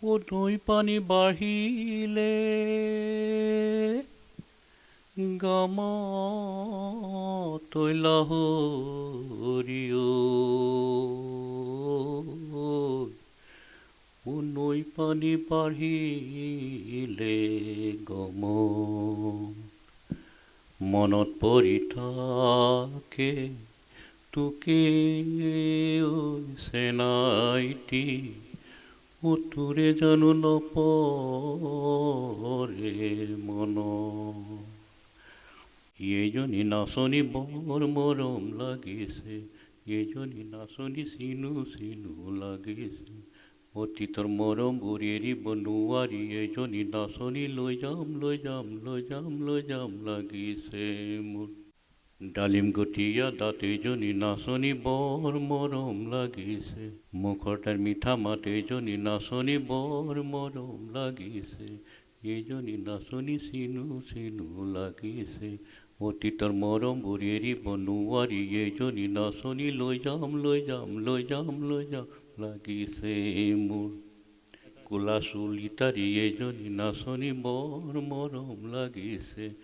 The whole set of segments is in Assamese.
ও নৈ পানী বাঢ়িলে গামতৈ লাহৰী ও নৈ পানী বাঢ়িলে গম মনত পৰি থাকে তোকে চেনাইটি ও তোৰে জানো নপৰে মন এইজনী নাচনী বৰ মৰম লাগিছে এইজনী নাচনী চিনু চিনু লাগিছে অতীতৰ মৰমবোৰ এৰিব নোৱাৰি এইজনী নাচনী লৈ যাম লৈ যাম লৈ যাম লৈ যাম লাগিছে মোৰ ডালিম গটীয়া দাঁত এইজনী নাচনী বৰ মৰম লাগিছে মুখৰ তাৰ মিঠা মাত এইজনী নাচনী বৰ মৰম লাগিছে এইজনী নাচনী চিনু চিনু লাগিছে অতীতৰ মৰমবোৰ এৰিব নোৱাৰি এইজনী নাচনী লৈ যাম লৈ যাম লৈ যাম লৈ যাম লাগিছে মোৰ কোলা চুলি তাৰি এইজনী নাচনী বৰ মৰম লাগিছে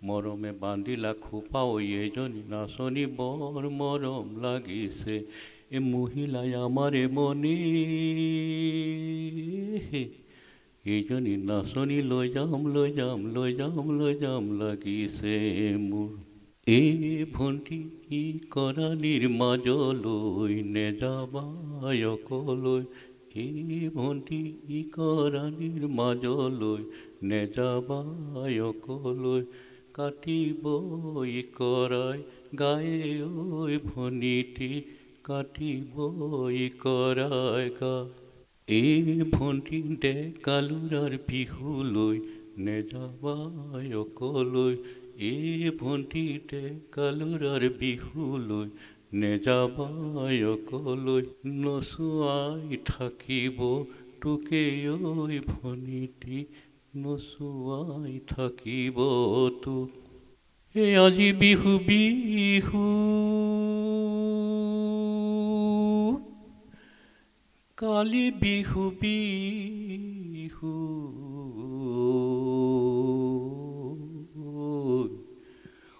মৰমে বান্ধিলা খোপাও এইজনী নাচনী বৰ মৰম লাগিছে এ মহিলাই আমাৰে মনে এইজনী নাচনী লৈ যাম লৈ যাম লৈ যাম লৈ যাম লাগিছে মোৰ এই ভণ্টি ই কৰাণীৰ মাজলৈ নেযাবা অকলৈ এই ভণ্টি ই কৰাণীৰ মাজলৈ নেযাবা অকলৈ কাটিব ই কৰাই গায়ে ঐ ভনীটি কাটিব ই কৰাই গা এই ভণ্টি ডেকালুৰাৰ বিহুলৈ নেযাবা অকলৈ এই ভণ্টি ডেকালুৰাৰ বিহুলৈ নেযাবা অকলৈ নচুৱাই থাকিব তোকে ঐ ভনীটি নচুৱাই থাকিব তোক এই আজি বিহু বিহু কালি বিহু বিহু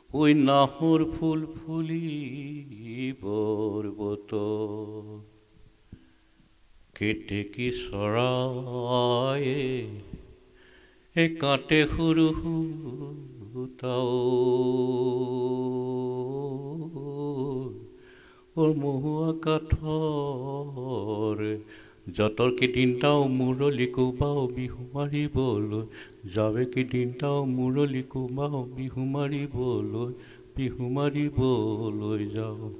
ঐ নাহৰ ফুল ফুলিবৰ বতৰ কেতেকী চৰায়ে কাটে সৰু সূতাও মহুৱা কাঠৰ যঁতৰ কেইদিনটাও মুৰলি কোবাও বিহু মাৰিবলৈ যাৱে কেইদিনটাও মুৰলি কোবাও বিহু মাৰিবলৈ যাওঁ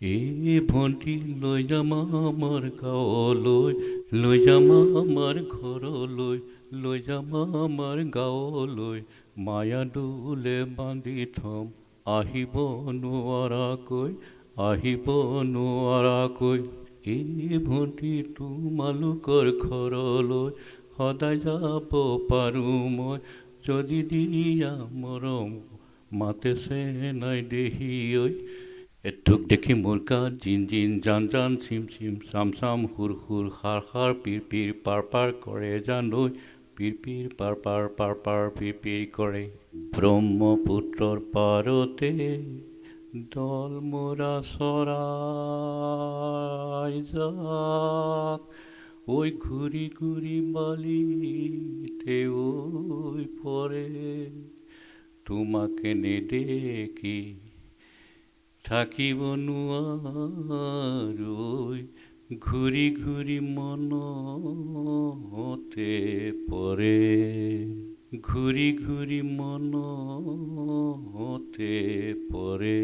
এই ভণ্টি লৈ যাম আমাৰ গাঁৱলৈ লৈ যাম আমাৰ ঘৰলৈ লৈ যাম আমাৰ গাঁৱলৈ মায়া দোলে বান্ধি থম আহিব নোৱাৰাকৈ এই ভণ্টি তোমালোকৰ ঘৰলৈ সদায় যাব পাৰোঁ মই যদি দিয়া মৰম মাতে চেনাই দেহি ঐ এটোক দেখি মোৰ গাত জিন জিন জান জান চিম চিম চাম চাম হুৰ হুৰ সাৰ সাৰ পিৰ পিৰ পাৰ পাৰ কৰে জানৈ পিৰ পিৰ পাৰ পাৰ পাৰ পাৰ পিৰ পিৰ কৰে ব্ৰহ্মপুত্ৰৰ পাৰতে দল মৰা চৰাই যাক ঐ ঘূৰি ঘূৰি বালিতে ঐ পৰে তোমাকে নেদেখি থাকিব নোৱাৰো ঘূৰি ঘূৰি মনতে পৰে ঘূৰি ঘূৰি মনতে পৰে